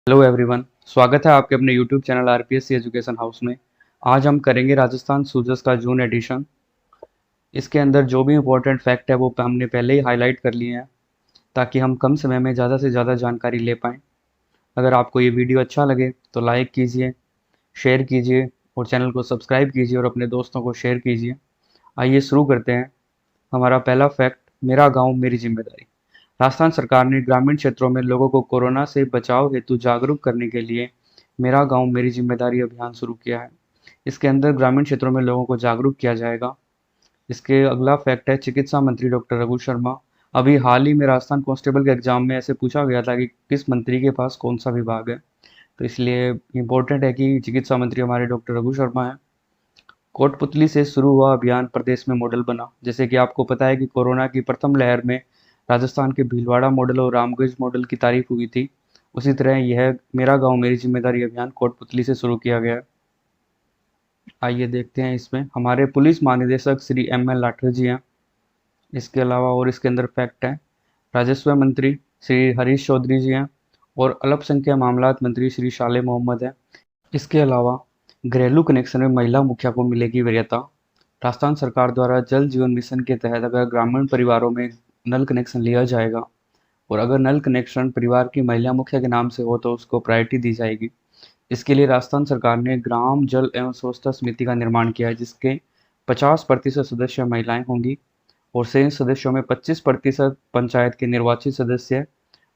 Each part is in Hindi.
हेलो एवरीवन, स्वागत है आपके अपने YouTube channel RPSC education house में। आज हम करेंगे राजस्थान सूजस का जून एडिशन। इसके अंदर जो भी इम्पोर्टेंट फैक्ट है वो हमने पहले ही हाईलाइट कर लिए हैं ताकि हम कम समय में ज़्यादा से ज़्यादा जानकारी ले पाएँ। अगर आपको ये वीडियो अच्छा लगे तो लाइक कीजिए, शेयर कीजिए और चैनल को सब्सक्राइब कीजिए और अपने दोस्तों को शेयर कीजिए। आइए शुरू करते हैं। हमारा पहला फैक्ट, मेरा गाँव मेरी जिम्मेदारी। राजस्थान सरकार ने ग्रामीण क्षेत्रों में लोगों को कोरोना से बचाव हेतु जागरूक करने के लिए मेरा गांव मेरी जिम्मेदारी अभियान शुरू किया है। इसके अंदर ग्रामीण क्षेत्रों में लोगों को जागरूक किया जाएगा। इसके अगला फैक्ट है, चिकित्सा मंत्री डॉक्टर रघु शर्मा। अभी हाल ही में राजस्थान कांस्टेबल के एग्जाम में ऐसे पूछा गया था कि किस मंत्री के पास कौन सा विभाग है, तो इसलिए इम्पोर्टेंट है कि चिकित्सा मंत्री हमारे डॉक्टर रघु शर्मा है। कोटपुतली से शुरू हुआ अभियान प्रदेश में मॉडल बना। जैसे कि आपको पता है कि कोरोना की प्रथम लहर में राजस्थान के भीलवाड़ा मॉडल और रामगंज मॉडल की तारीफ हुई थी। उसी तरह यह मेरा गांव मेरी जिम्मेदारी अभियान कोटपुतली से शुरू किया गया है। आइए देखते हैं, इसमें हमारे पुलिस महानिदेशक श्री एम एल लाठर जी हैं। इसके अलावा और इसके अंदर फैक्ट है, राजस्व मंत्री श्री हरीश चौधरी जी हैं और अल्पसंख्यक मामलात मंत्री श्री शाले मोहम्मद हैं। इसके अलावा घरेलू कनेक्शन में महिला मुखिया को मिलेगी वरीयता। राजस्थान सरकार द्वारा जल जीवन मिशन के तहत अगर ग्रामीण परिवारों में नल कनेक्शन लिया जाएगा और अगर नल कनेक्शन परिवार की महिला मुखिया के नाम से हो तो उसको प्रायोरिटी दी जाएगी। इसके लिए राजस्थान सरकार ने ग्राम जल एवं स्वच्छता समिति का निर्माण किया है, जिसके 50% सदस्य महिलाएं होंगी और शेष सदस्यों में 25% पंचायत के निर्वाचित सदस्य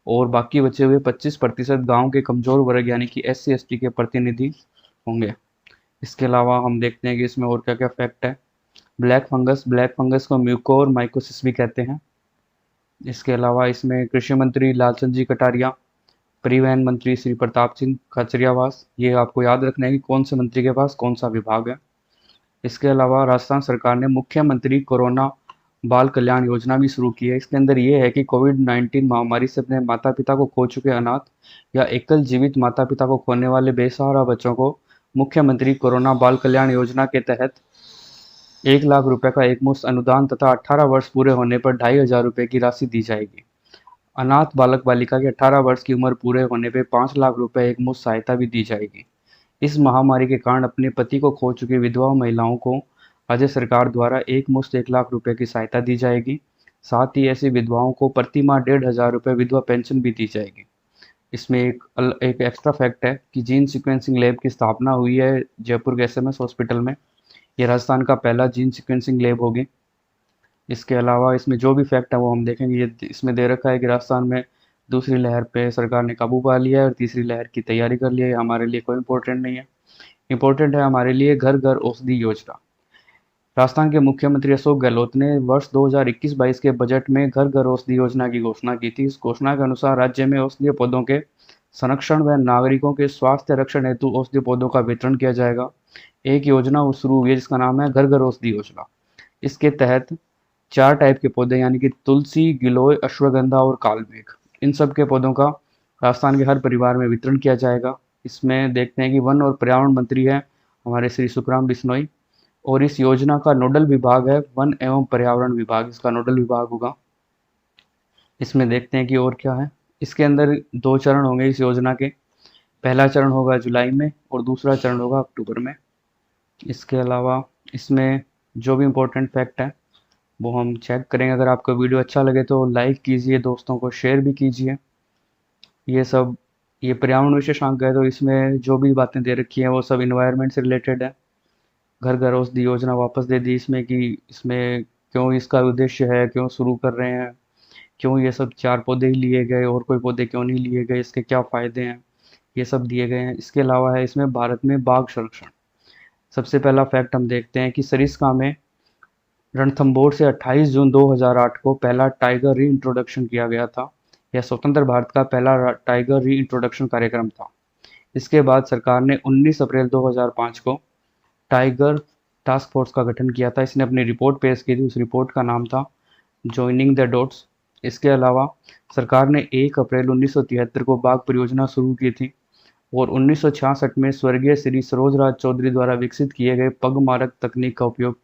और बाकी बचे हुए 25% गांव के कमजोर वर्ग यानी कि SC ST के प्रतिनिधि होंगे। इसके अलावा हम देखते हैं कि इसमें और क्या क्या फैक्ट है। ब्लैक फंगस को म्यूको और माइकोसिस भी कहते हैं। इसके अलावा इसमें कृषि मंत्री लालचंद जी कटारिया, परिवहन मंत्री श्री प्रताप सिंह खचरियावास, ये आपको याद रखना है कि कौन से मंत्री के पास कौन सा विभाग है। इसके अलावा राजस्थान सरकार ने मुख्यमंत्री कोरोना बाल कल्याण योजना भी शुरू की है। इसके अंदर ये है कि कोविड-19 महामारी से अपने माता पिता को खो चुके अनाथ या एकल जीवित माता पिता को खोने वाले बेसहारा बच्चों को मुख्यमंत्री कोरोना बाल कल्याण योजना के तहत 1 लाख रुपए का एकमुश्त अनुदान तथा 18 वर्ष पूरे होने पर 2,500 रुपए की राशि दी जाएगी। अनाथ बालक बालिका के 18 वर्ष की उम्र पूरे होने पर 5 लाख रुपए एकमुश्त सहायता भी दी जाएगी। इस महामारी के कारण अपने पति को खो चुकी विधवा महिलाओं को राज्य सरकार द्वारा एकमुश्त 1 लाख रुपए की सहायता दी जाएगी। साथ ही ऐसी विधवाओं को प्रति माह 1,500 रुपए विधवा पेंशन भी दी जाएगी। इसमें एक एक्स्ट्रा फैक्ट है कि जीन सीक्वेंसिंग लैब की स्थापना हुई है जयपुर के SMS हॉस्पिटल में। ये राजस्थान का पहला जीन सीक्वेंसिंग लैब होगी। इसके अलावा इसमें जो भी फैक्ट है वो हम देखेंगे। ये इसमें दे रखा है कि राजस्थान में दूसरी लहर पे सरकार ने काबू पा लिया है और तीसरी लहर की तैयारी कर लिया है। हमारे लिए कोई इंपॉर्टेंट नहीं है। इंपॉर्टेंट है हमारे लिए घर घर औषधि योजना। राजस्थान के मुख्यमंत्री अशोक गहलोत ने वर्ष 2021-22 के बजट में घर घर औषधि योजना की घोषणा की थी। इस घोषणा के अनुसार राज्य में औषधीय पौधों के संरक्षण व नागरिकों के स्वास्थ्य रक्षण हेतु औषधीय पौधों का वितरण किया जाएगा। एक योजना शुरू हुई है जिसका नाम है घर घर औषधि योजना। इसके तहत 4 टाइप के पौधे यानी कि तुलसी, गिलोय, अश्वगंधा और कालमेघ, इन सब के पौधों का राजस्थान के हर परिवार में वितरण किया जाएगा। इसमें देखते हैं कि वन और पर्यावरण मंत्री हैं हमारे श्री सुखराम बिश्नोई और इस योजना का नोडल विभाग है वन एवं पर्यावरण विभाग, इसका नोडल विभाग होगा। इसमें देखते हैं कि और क्या है। इसके अंदर 2 चरण होंगे इस योजना के। पहला चरण होगा जुलाई में और दूसरा चरण होगा अक्टूबर में। इसके अलावा इसमें जो भी इम्पोर्टेंट फैक्ट है वो हम चेक करेंगे। अगर आपको वीडियो अच्छा लगे तो लाइक कीजिए, दोस्तों को शेयर भी कीजिए। ये पर्यावरण विशेषांक है तो इसमें जो भी बातें दे रखी हैं वो सब इन्वायरमेंट से रिलेटेड है। घर घर औषधि योजना वापस दे दी इसमें कि इसमें क्यों इसका उद्देश्य है, क्यों शुरू कर रहे हैं, क्यों ये सब 4 पौधे ही लिए गए और कोई पौधे क्यों नहीं लिए गए, इसके क्या फ़ायदे हैं, ये सब दिए गए हैं। इसके अलावा है इसमें भारत में बाघ संरक्षण। सबसे पहला फैक्ट हम देखते हैं कि सरिस्का में रणथंभौर से 28 जून 2008 को पहला टाइगर री इंट्रोडक्शन किया गया था। यह स्वतंत्र भारत का पहला टाइगर री इंट्रोडक्शन कार्यक्रम था। इसके बाद सरकार ने 19 अप्रैल 2005 को टाइगर टास्क फोर्स का गठन किया था। इसने अपनी रिपोर्ट पेश की थी, उस रिपोर्ट का नाम था जॉइनिंग द डॉट्स। इसके अलावा सरकार ने 1 अप्रैल 1973 को बाघ परियोजना शुरू की थी और 1966 में स्वर्गीय श्री सरोजराज चौधरी द्वारा विकसित किए गए पगमारक तकनीक का उपयोग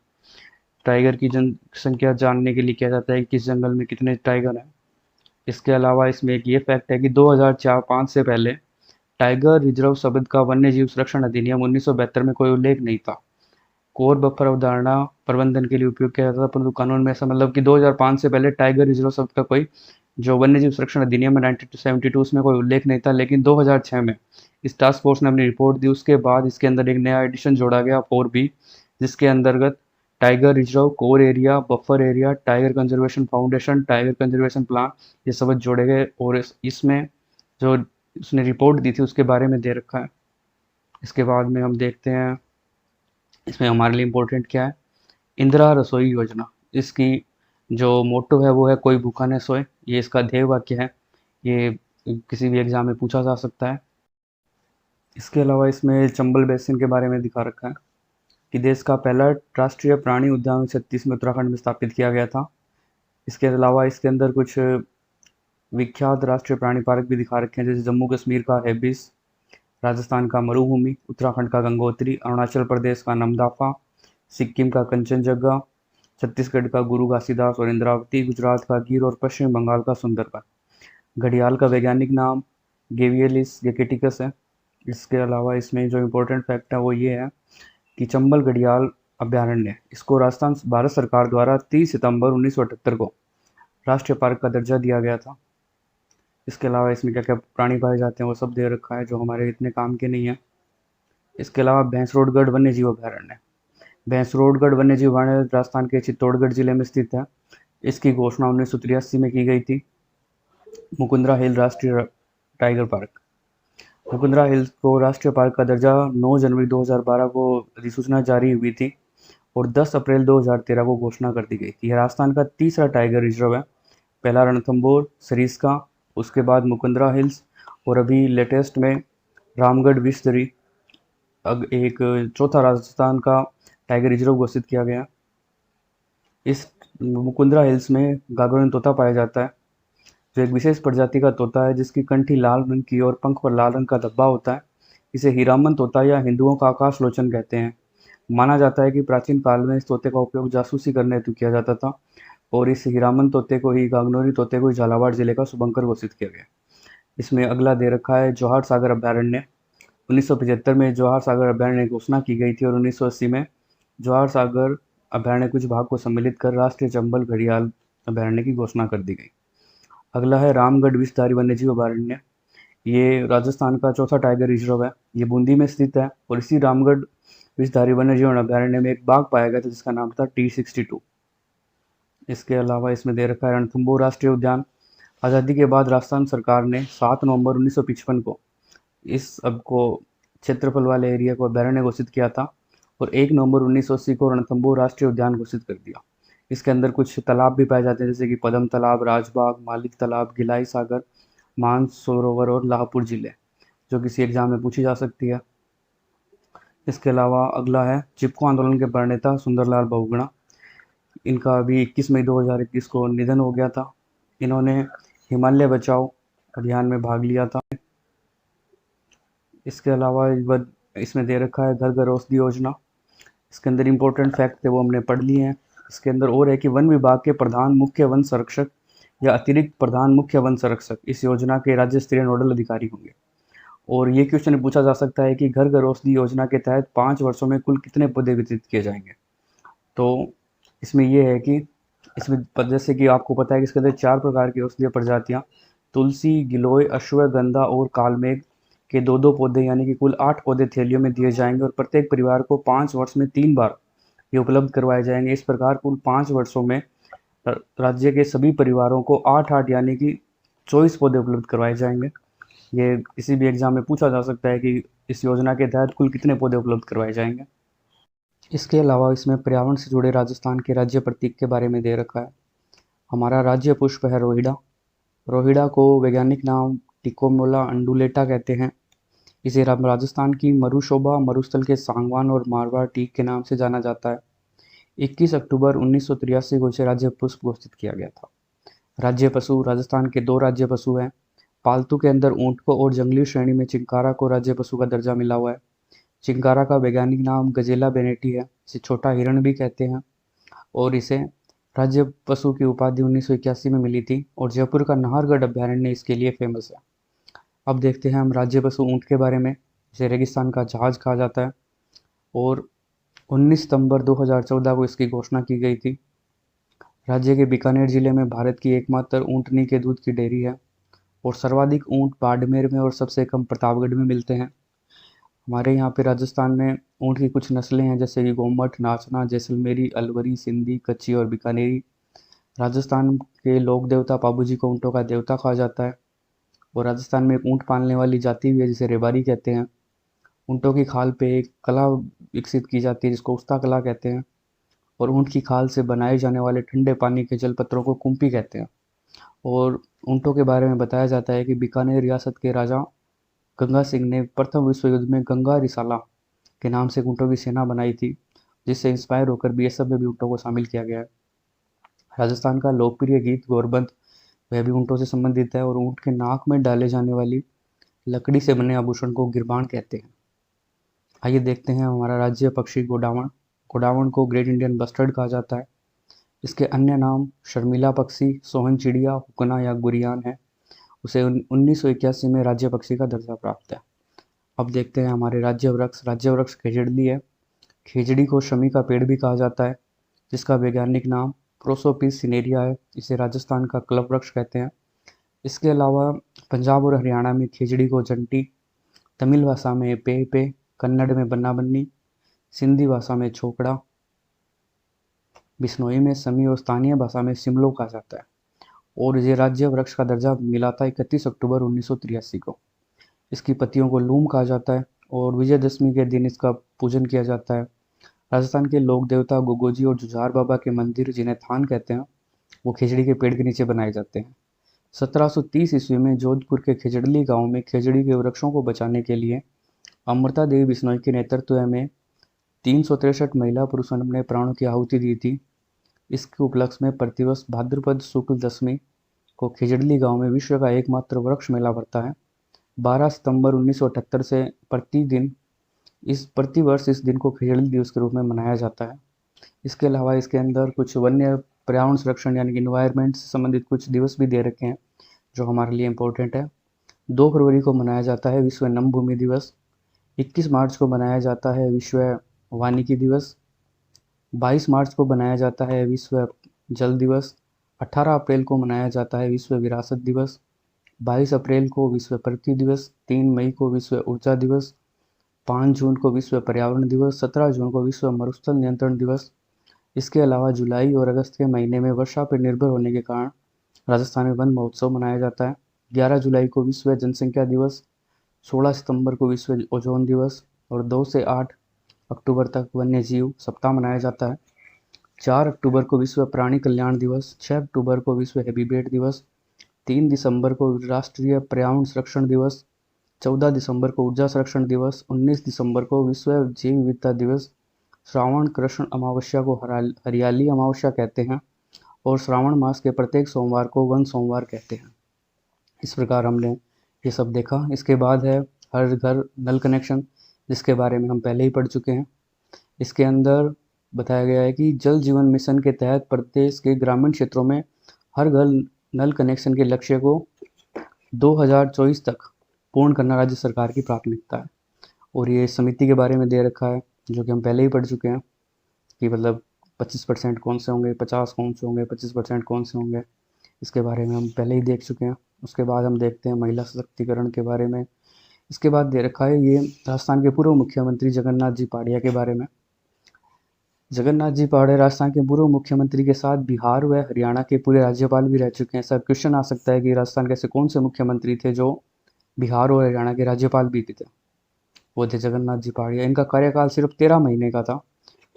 टाइगर की जनसंख्या जानने के लिए किया जाता है कि किस जंगल में कितने टाइगर हैं। इसके अलावा इसमें एक ये फैक्ट है कि 2004-5 से पहले टाइगर रिजर्व शब्द का वन्य जीव संरक्षण अधिनियम 1972 में कोई उल्लेख नहीं था। कोर बफर अवधारणा प्रबंधन के लिए उपयोग किया जाता था, परंतु कानून में ऐसा मतलब कि 2005 से पहले टाइगर रिजर्व शब्द का कोई जो वन्य जीव संरक्षण अधिनियम है 1972 उसमें कोई उल्लेख नहीं था। लेकिन 2006 में इस टास्क फोर्स ने अपनी रिपोर्ट दी, उसके बाद इसके अंदर एक नया एडिशन जोड़ा गया 4B, जिसके अंतर्गत tiger reserve, core area, buffer area, tiger conservation foundation, tiger conservation plan, ये शब्द जोड़े गए। और इसमें जो उसने रिपोर्ट दी थी उसके बारे में दे रखा है। इसके बाद में हम देखते हैं इसमें हमारे लिए इम्पोर्टेंट क्या है। इंदिरा रसोई योजना, इसकी जो मोटो है वो है कोई भूखा न सोए, ये इसका ध्येय वाक्य है। ये किसी भी एग्जाम में पूछा जा सकता है। इसके अलावा इसमें चंबल बेसिन के बारे में दिखा रखा है कि देश का पहला राष्ट्रीय प्राणी उद्यान 36 में उत्तराखंड में स्थापित किया गया था। इसके अलावा इसके अंदर कुछ विख्यात राष्ट्रीय प्राणी पार्क भी दिखा रखे हैं, जैसे जम्मू कश्मीर का हैबिस, राजस्थान का मरुभूमि, उत्तराखंड का गंगोत्री, अरुणाचल प्रदेश का नमदाफा, सिक्किम का कंचनजंगा, छत्तीसगढ़ का गुरु घासीदास और इंद्रावती, गुजरात का गिर और पश्चिम बंगाल का सुंदरबन। घड़ियाल का वैज्ञानिक नाम गेवियलिस गेकेटिकस है। इसके अलावा इसमें जो इम्पोर्टेंट फैक्ट है वो ये है कि चंबल घड़ियाल अभ्यारण्य, इसको राजस्थान भारत सरकार द्वारा 30 सितंबर 1978 को राष्ट्रीय पार्क का दर्जा दिया गया था। इसके अलावा इसमें क्या क्या प्राणी पाए जाते हैं वो सब दे रखा है, जो हमारे इतने काम के नहीं है। इसके अलावा भैंसरोडगढ़ वन्य जीव अभ्यारण्य, भैंसरोडगढ़ वन्य जीव अभ्यारण्य राजस्थान के चित्तौड़गढ़ जिले में स्थित है। इसकी घोषणा 1983 में की गई थी। मुकुंदरा हिल राष्ट्रीय टाइगर पार्क, मुकुंदरा हिल्स को राष्ट्रीय पार्क का दर्जा 9 जनवरी 2012 को अधिसूचना जारी हुई थी और 10 अप्रैल 2013 को घोषणा कर दी गई थी। यह राजस्थान का तीसरा टाइगर रिजर्व है। पहला रणथंभौर सरिस्का, उसके बाद मुकुंदरा हिल्स और अभी लेटेस्ट में रामगढ़ विश्वदरी एक चौथा राजस्थान का टाइगर रिजर्व घोषित किया गया। इस मुकुंदरा हिल्स में गागरोन तोता पाया जाता है, जो एक विशेष प्रजाति का तोता है जिसकी कंठी लाल रंग की और पंख पर लाल रंग का धब्बा होता है। इसे हीरामन तोता या हिंदुओं का आकाश लोचन कहते हैं। माना जाता है कि प्राचीन काल में इस तोते का उपयोग जासूसी करने हेतु किया जाता था और इस हीरामन तोते को ही गागनोरी तोते को झालावाड़ जिले का शुभंकर घोषित किया गया। इसमें अगला दे रखा है जौहर सागर अभ्यारण्य। 1975 में जौहर सागर अभ्यारण्य की घोषणा की गई थी और 1980 में जौहर सागर अभ्यारण्य कुछ भाग को सम्मिलित कर राष्ट्रीय चंबल घड़ियाल अभ्यारण्य की घोषणा कर दी गई। अगला है रामगढ़ विषधारी वन्यजीव अभ्यारण्य। ये राजस्थान का चौथा टाइगर रिजर्व है। ये बूंदी में स्थित है और इसी रामगढ़ विषधारी वन्यजीव अभ्यारण्य में एक बाघ पाया गया था जिसका नाम था T62। इसके अलावा इसमें दे रखा है रणथंभौर राष्ट्रीय उद्यान। आज़ादी के बाद राजस्थान सरकार ने 7 नवंबर 1955 को इस अब को क्षेत्रफल वाले एरिया को अभ्यारण्य घोषित किया था और 1 नवंबर 1980 को रणथंभौर राष्ट्रीय उद्यान घोषित कर दिया। इसके अंदर कुछ तालाब भी पाए जाते हैं, जैसे कि पदम तालाब, राजबाग, मालिक तालाब, गिलाई सागर, मानसरोवर और लाहपुर जिले, जो किसी एग्जाम में पूछी जा सकती है। इसके अलावा अगला है चिपको आंदोलन के प्रणेता सुंदरलाल बहुगुणा। इनका अभी 21 मई 2021 को निधन हो गया था। इन्होंने हिमालय बचाओ अभियान में भाग लिया था। इसके अलावा इसमें दे रखा है घर घर औषधि योजना। इसके अंदर इम्पोर्टेंट फैक्ट थे वो हमने पढ़ लिए हैं। इसके अंदर और है कि वन विभाग के प्रधान मुख्य वन संरक्षक या अतिरिक्त प्रधान मुख्य वन संरक्षक इस योजना के राज्य स्तरीय नोडल अधिकारी होंगे। और ये क्वेश्चन पूछा जा सकता है कि घर घर औषधि योजना के तहत 5 वर्षों में कुल कितने पौधे वितरित किए जाएंगे। तो इसमें ये है कि इसमें जैसे कि आपको पता है कि इसके अंदर 4 प्रकार की औषधीय प्रजातियाँ तुलसी, गिलोय, अश्वगंधा और कालमेघ के 2-2 पौधे यानी कि कुल 8 पौधे थैलियों में दिए जाएंगे और प्रत्येक परिवार को 5 वर्ष में 3 बार ये उपलब्ध करवाए जाएंगे। इस प्रकार कुल 5 वर्षों में राज्य के सभी परिवारों को 8-8 यानी कि 24 पौधे उपलब्ध करवाए जाएंगे। ये किसी भी एग्जाम में पूछा जा सकता है कि इस योजना के तहत कुल कितने पौधे उपलब्ध करवाए जाएंगे। इसके अलावा इसमें पर्यावरण से जुड़े राजस्थान के राज्य प्रतीक के बारे में दे रखा है। हमारा राज्य पुष्प है रोहिड़ा। रोहिड़ा को वैज्ञानिक नाम टिकोमोला अंडुलेटा कहते हैं। इसे राजस्थान की मरुशोभा मरुस्थल के सांगवान और मारवाड़ टीक के नाम से जाना जाता है। 21 अक्टूबर 1983 को इसे राज्य पुष्प घोषित किया गया था। राज्य पशु, राजस्थान के 2 राज्य पशु हैं। पालतू के अंदर ऊंट को और जंगली श्रेणी में चिंकारा को राज्य पशु का दर्जा मिला हुआ है। चिंकारा का वैज्ञानिक नाम गजेला बेनेटी है। इसे छोटा हिरण भी कहते हैं और इसे राज्य पशु की उपाधि 1981 में मिली थी और जयपुर का नाहरगढ़ अभ्यारण्य इसके लिए फेमस है। अब देखते हैं हम राज्य पशु ऊँट के बारे में, जिसे रेगिस्तान का जहाज कहा जाता है, और 19 सितंबर 2014 को इसकी घोषणा की गई थी। राज्य के बीकानेर जिले में भारत की एकमात्र ऊँटनी के दूध की डेयरी है, और सर्वाधिक ऊँट बाड़मेर में और सबसे कम प्रतापगढ़ में मिलते हैं। हमारे यहाँ पे राजस्थान में ऊँट की कुछ नस्लें हैं, जैसे कि गोमट, नाचना, जैसलमेरी, अलवरी, सिंधी, कच्ची और बीकानेरी। राजस्थान के लोक देवता पाबूजी को ऊँटों का देवता कहा जाता है, और राजस्थान में एक ऊँट पालने वाली जाति भी है जिसे रेबारी कहते हैं। ऊँटों की खाल पे एक कला विकसित की जाती है जिसको उस्ता कला कहते हैं, और ऊँट की खाल से बनाए जाने वाले ठंडे पानी के जलपत्रों को कुम्पी कहते हैं। और ऊँटों के बारे में बताया जाता है कि बीकानेर रियासत के राजा गंगा सिंह ने प्रथम विश्व युद्ध में गंगा रिसाला के नाम से ऊँटों की सेना बनाई थी, जिससे इंस्पायर होकर बीएसएफ में भी ऊँटों को शामिल किया गया है। राजस्थान का लोकप्रिय गीत गौरबंद, वह भी ऊँटों से संबंधित है, और ऊँट के नाक में डाले जाने वाली लकड़ी से बने आभूषण को गिरबान कहते हैं। आइए देखते हैं हमारा राज्य पक्षी गोडावण। गोडावण को ग्रेट इंडियन बस्टर्ड कहा जाता है। इसके अन्य नाम शर्मिला पक्षी, सोहन चिड़िया, हुकना या गुरियान है। उसे 1981 में राज्य पक्षी का दर्जा प्राप्त है। अब देखते हैं हमारे राज्य वृक्ष। राज्य वृक्ष खेजड़ी है। खेजड़ी को शमी का पेड़ भी कहा जाता है, जिसका वैज्ञानिक नाम प्रोसोपिस सिनेरिया है। इसे राजस्थान का क्लब वृक्ष कहते हैं। इसके अलावा पंजाब और हरियाणा में खेजड़ी को जंटी, तमिल भाषा में पे पे, कन्नड़ में बन्ना बन्नी, सिंधी भाषा में छोकड़ा, बिश्नोई में समी और स्थानीय भाषा में सिमलो कहा जाता है। और ये राज्य वृक्ष का दर्जा मिला था 31 अक्टूबर 1983 को। इसकी पत्तियों को लूम कहा जाता है, और विजयदशमी के दिन इसका पूजन किया जाता है। राजस्थान के लोक देवता गोगोजी और जुझार बाबा के मंदिर, जिन्हें थान कहते हैं, वो खेजड़ी के पेड़ के नीचे बनाए जाते हैं। 1730 ईस्वी में जोधपुर के खेजड़ली गांव में खेजड़ी के वृक्षों को बचाने के लिए अमृता देवी बिश्नोई के नेतृत्व में 363 महिला पुरुषों ने अपने प्राणों की आहुति दी थी। इसके उपलक्ष्य में प्रतिवर्ष भाद्रपद शुक्ल दशमी को खेजड़ली गांव में विश्व का एकमात्र वृक्ष मेला भरता है। 12 सितंबर 1978 से प्रतिवर्ष इस दिन को खेजड़ी दिवस के रूप में मनाया जाता है। इसके अलावा इसके अंदर कुछ वन्य पर्यावरण संरक्षण यानी कि इन्वायरमेंट से संबंधित कुछ दिवस भी दे रखे हैं, जो हमारे लिए इम्पोर्टेंट है। 2 फरवरी को मनाया जाता है विश्व नम भूमि दिवस। 21 मार्च को मनाया जाता है विश्व वानिकी दिवस। 22 मार्च को मनाया जाता है विश्व जल दिवस। 18 अप्रैल को मनाया जाता है विश्व विरासत दिवस। 22 अप्रैल को विश्व पृथ्वी दिवस। 3 मई को विश्व ऊर्जा दिवस। 5 जून को विश्व पर्यावरण दिवस। 17 जून को विश्व मरुस्थल नियंत्रण दिवस। इसके अलावा जुलाई और अगस्त के महीने में वर्षा पर निर्भर होने के कारण राजस्थान में वन महोत्सव मनाया जाता है। 11 जुलाई को विश्व जनसंख्या दिवस। 16 सितंबर को विश्व ओजोन दिवस, और 2 से 8 अक्टूबर तक वन्य जीव सप्ताह मनाया जाता है। 4 अक्टूबर को विश्व प्राणी कल्याण दिवस। 6 अक्टूबर को विश्व हैबिटेट दिवस। 3 दिसंबर को राष्ट्रीय पर्यावरण संरक्षण दिवस। 14 दिसंबर को ऊर्जा संरक्षण दिवस। 19 दिसंबर को विश्व जैव विविधता दिवस। श्रावण कृष्ण अमावस्या को हरियाली अमावस्या कहते हैं, और श्रावण मास के प्रत्येक सोमवार को वन सोमवार कहते हैं। इस प्रकार हमने ये सब देखा। इसके बाद है हर घर नल कनेक्शन, जिसके बारे में हम पहले ही पढ़ चुके हैं। इसके अंदर बताया गया है कि जल जीवन मिशन के तहत प्रदेश के ग्रामीण क्षेत्रों में हर घर नल कनेक्शन के लक्ष्य को 2024 तक पूर्ण करना राज्य सरकार की प्राथमिकता है। और ये समिति के बारे में दे रखा है, जो कि हम पहले ही पढ़ चुके हैं, कि मतलब 25% कौन से होंगे, 50 कौन से होंगे, 25% कौन से होंगे। इसके बारे में हम पहले ही देख चुके हैं। उसके बाद हम देखते हैं महिला सशक्तिकरण के बारे में। इसके बाद दे रखा है ये राजस्थान के पूर्व मुख्यमंत्री जगन्नाथ जी पाड़िया के बारे में। जगन्नाथ जी पाड़िया राजस्थान के पूर्व मुख्यमंत्री के साथ बिहार व हरियाणा के पूरे राज्यपाल भी रह चुके हैं। सब क्वेश्चन आ सकता है कि राजस्थान के ऐसे कौन से मुख्यमंत्री थे जो बिहार और हरियाणा के राज्यपाल भी थे। वो थे जगन्नाथ जी पाड़िया। इनका कार्यकाल सिर्फ 13 महीने का था,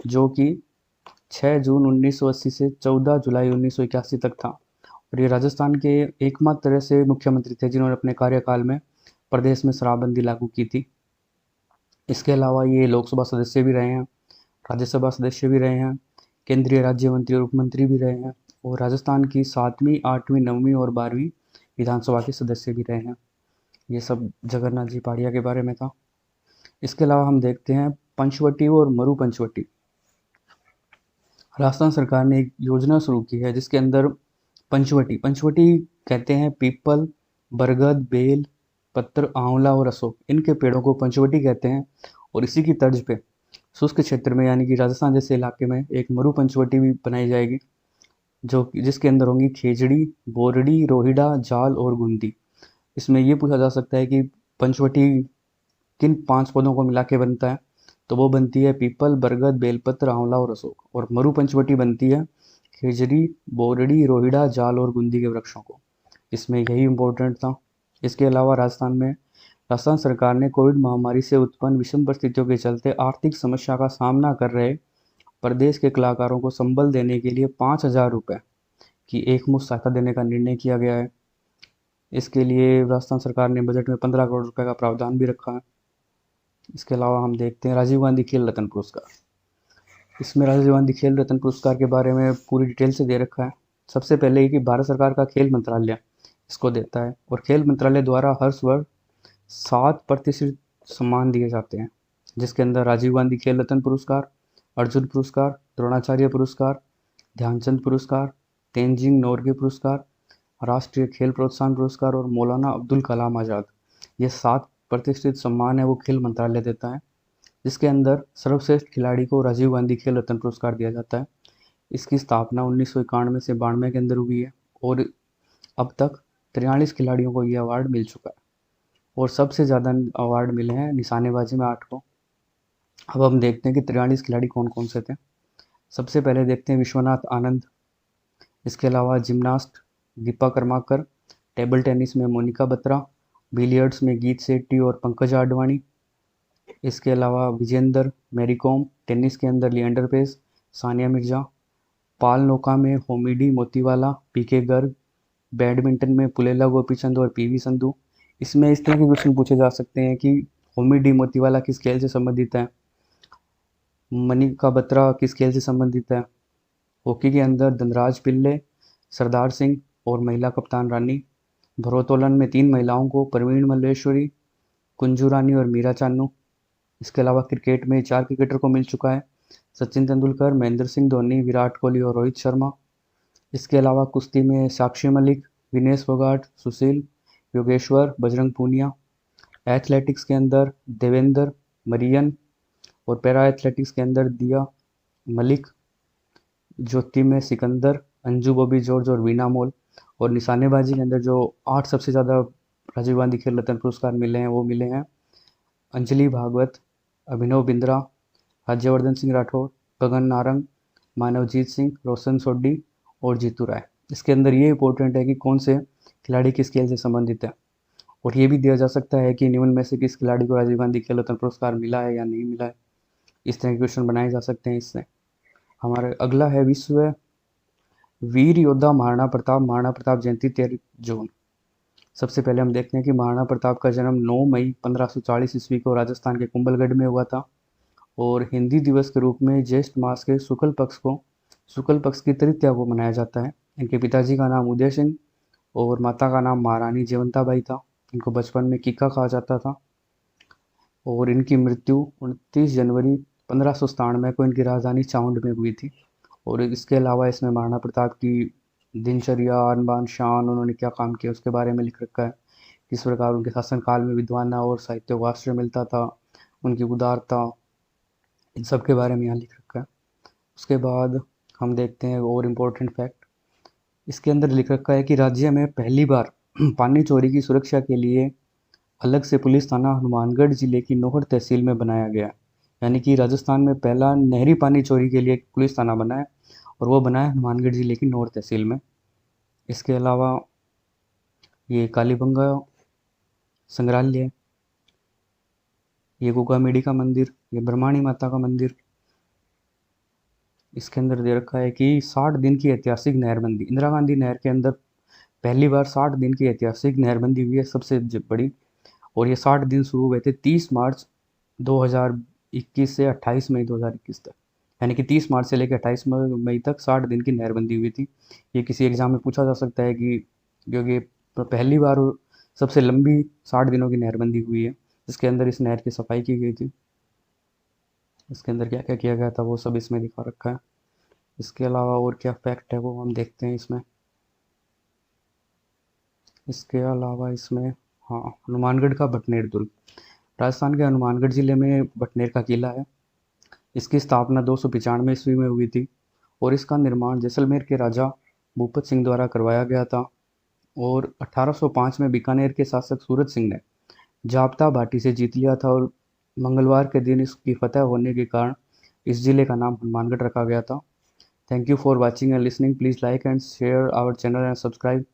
जो कि 6 जून 1980 से 14 जुलाई 1981 तक था। और ये राजस्थान के एकमात्र ऐसे मुख्यमंत्री थे जिन्होंने अपने कार्यकाल में प्रदेश में शराबबंदी लागू की थी। इसके अलावा ये लोकसभा सदस्य भी रहे हैं, राज्यसभा सदस्य भी रहे हैं, केंद्रीय राज्य मंत्री और उपमंत्री भी रहे हैं, और राजस्थान की 7वीं, 8वीं, 9वीं और 12वीं विधानसभा के सदस्य भी रहे हैं। ये सब जगन्नाथ जी पाड़िया के बारे में था। इसके अलावा हम देखते हैं पंचवटी और मरु पंचवटी। राजस्थान सरकार ने एक योजना शुरू की है जिसके अंदर पंचवटी कहते हैं पीपल, बरगद, बेल, पत्र, आंवला और अशोक, इनके पेड़ों को पंचवटी कहते हैं। और इसी की तर्ज पे शुष्क क्षेत्र में यानी कि राजस्थान जैसे इलाके में एक मरु पंचवटी भी बनाई जाएगी, जिसके अंदर होंगी खेजड़ी, बोरडी, रोहिड़ा, जाल और गुंदी। इसमें ये पूछा जा सकता है कि पंचवटी किन 5 पौधों को मिला के बनता है, तो वो बनती है पीपल, बरगद, बेलपत्र, आंवला और अशोक। और मरु पंचवटी बनती है खेजड़ी, बोरडी, रोहिड़ा, जाल और गुंदी के वृक्षों को। इसमें यही इम्पोर्टेंट था। इसके अलावा राजस्थान सरकार ने कोविड महामारी से उत्पन्न विषम परिस्थितियों के चलते आर्थिक समस्या का सामना कर रहे प्रदेश के कलाकारों को संबल देने के लिए 5,000 रुपये की एकमुश्त सहायता देने का निर्णय किया गया है। इसके लिए राजस्थान सरकार ने बजट में 15 करोड़ रुपए का प्रावधान भी रखा है। इसके अलावा हम देखते हैं राजीव गांधी खेल रत्न पुरस्कार। इसमें राजीव गांधी खेल रत्न पुरस्कार के बारे में पूरी डिटेल से दे रखा है। सबसे पहले ये कि भारत सरकार का खेल मंत्रालय इसको देता है, और खेल मंत्रालय द्वारा हर वर्ष 7 प्रतिष्ठित सम्मान दिए जाते हैं, जिसके अंदर राजीव गांधी खेल रत्न पुरस्कार, अर्जुन पुरस्कार, द्रोणाचार्य पुरस्कार, ध्यानचंद पुरस्कार, तेनजिंग नोरगे पुरस्कार, राष्ट्रीय खेल प्रोत्साहन पुरस्कार और मौलाना अब्दुल कलाम आज़ाद, ये 7 प्रतिष्ठित सम्मान है वो खेल मंत्रालय देता है, जिसके अंदर सर्वश्रेष्ठ खिलाड़ी को राजीव गांधी खेल रत्न पुरस्कार दिया जाता है। इसकी स्थापना 1991 से 92 के अंदर हुई है, और अब तक 43 खिलाड़ियों को ये अवार्ड मिल चुका है, और सबसे ज़्यादा अवार्ड मिले हैं निशानेबाजी में 8 को। अब हम देखते हैं कि 43 खिलाड़ी कौन कौन से थे। सबसे पहले देखते हैं विश्वनाथ आनंद। इसके अलावा gymnast Deepa Karmakar, table tennis में मोनिका बत्रा, बिलियर्ड्स में गीत सेट्टी और पंकज आडवाणी। इसके अलावा विजेंदर, मैरी कॉम, टेनिस के अंदर लिएंडर पेस, सानिया मिर्जा, पाल नौका में होमिडी मोतीवाला, पीके गर्ग, बैडमिंटन में पुलेला गोपीचंद और पीवी संधू। इसमें इस तरह के क्वेश्चन पूछे जा सकते हैं कि होमिडी मोतीवाला किस खेल से संबंधित है, मनिका बत्रा किस खेल से संबंधित है। हॉकी के अंदर धनराज पिल्ले, सरदार सिंह और महिला कप्तान रानी। भारोत्तोलन में 3 महिलाओं को प्रवीण मल्लेश्वरी, कुंजू रानी और मीरा चानू। इसके अलावा क्रिकेट में 4 क्रिकेटर को मिल चुका है, सचिन तेंदुलकर, महेंद्र सिंह धोनी, विराट कोहली और रोहित शर्मा। इसके अलावा कुश्ती में साक्षी मलिक, विनेश फोगाट, सुशील, योगेश्वर, बजरंग पूनिया। एथलेटिक्स के अंदर देवेंद्र, मरियन, और पैरा एथलेटिक्स के अंदर दिया मलिक, ज्योति में सिकंदर, अंजू बॉबी जॉर्ज और वीना मोल। और निशानेबाजी के अंदर जो 8 सबसे ज़्यादा राजीव गांधी खेल रत्न पुरस्कार मिले हैं वो मिले हैं अंजलि भागवत, अभिनव बिंद्रा, राज्यवर्धन सिंह राठौर, गगन नारंग, मानवजीत सिंह, रोशन सोड्डी और जीतू राय। इसके अंदर ये इंपॉर्टेंट है कि कौन से खिलाड़ी किस खेल से संबंधित है, और ये भी दिया जा सकता है कि निम्न में से किस खिलाड़ी को राजीव गांधी खेल रत्न पुरस्कार मिला है या नहीं मिला है। इस तरह के क्वेश्चन बनाए जा सकते हैं इससे। हमारा अगला है विश्व वीर योद्धा महाराणा प्रताप जयंती 13 जून। सबसे पहले हम देखते हैं कि महाराणा प्रताप का जन्म 9 मई 1540 ईस्वी को राजस्थान के कुंभलगढ़ में हुआ था, और हिंदी दिवस के रूप में ज्येष्ठ मास के शुक्ल पक्ष की तृतीया को मनाया जाता है। इनके पिताजी का नाम उदय सिंह और माता का नाम महारानी जयवंताबाई था। इनको बचपन में किक्का कहा जाता था, और इनकी मृत्यु 29 जनवरी 1597 को इनकी राजधानी चाउंड में हुई थी। और इसके अलावा इसमें महाराणा प्रताप की दिनचर्या, आन बान शान, उन्होंने क्या काम किया उसके बारे में लिख रखा है। किस प्रकार उनके शासनकाल में विद्वान और साहित्य को आश्रय मिलता था, उनकी उदारता, इन सब के बारे में यहाँ लिख रखा है। उसके बाद हम देखते हैं और इम्पोर्टेंट फैक्ट। इसके अंदर लिख रखा है कि राज्य में पहली बार पानी चोरी की सुरक्षा के लिए अलग से पुलिस थाना हनुमानगढ़ जिले की नौहर तहसील में बनाया गया। यानी कि राजस्थान में पहला नहरी पानी चोरी के लिए एक पुलिस थाना बना है, और वो बना है हनुमानगढ़ जिले की नौहर तहसील में। इसके अलावा ये कालीबंगा संग्रहालय, ये गोगामेडी का मंदिर, ये ब्रह्माणी माता का मंदिर। इसके अंदर दे रखा है कि 60 दिन की ऐतिहासिक नहरबंदी, इंदिरा गांधी नहर के अंदर पहली बार 60 दिन की ऐतिहासिक नहरबंदी हुई है, सबसे बड़ी। और ये 60 दिन शुरू हुए थे 30 मार्च 2021 से 28 मई 2021 तक। यानी कि 30 मार्च से लेकर 28 मई तक 60 दिन की नहरबंदी हुई थी। ये किसी एग्जाम में पूछा जा सकता है कि क्योंकि पहली बार सबसे लंबी 60 दिनों की नहरबंदी हुई है, जिसके अंदर इस नहर की सफाई की गई थी। इसके अंदर क्या क्या किया गया था वो सब इसमें दिखा रखा है। इसके अलावा और क्या फैक्ट है वो हम देखते हैं इसमें। इसके अलावा इसमें हाँ, हनुमानगढ़ का भटनेर दुर्ग। राजस्थान के हनुमानगढ़ ज़िले में भटनेर का किला है। इसकी स्थापना 295 ईस्वी में हुई थी और इसका निर्माण जैसलमेर के राजा भूपत सिंह द्वारा करवाया गया था। और 1805 में बीकानेर के शासक सूरत सिंह ने जाब्ता भाटी से जीत लिया था और मंगलवार के दिन इसकी फतह होने के कारण इस जिले का नाम हनुमानगढ़ रखा गया था। Thank you for watching and listening. Please like and share our channel and subscribe.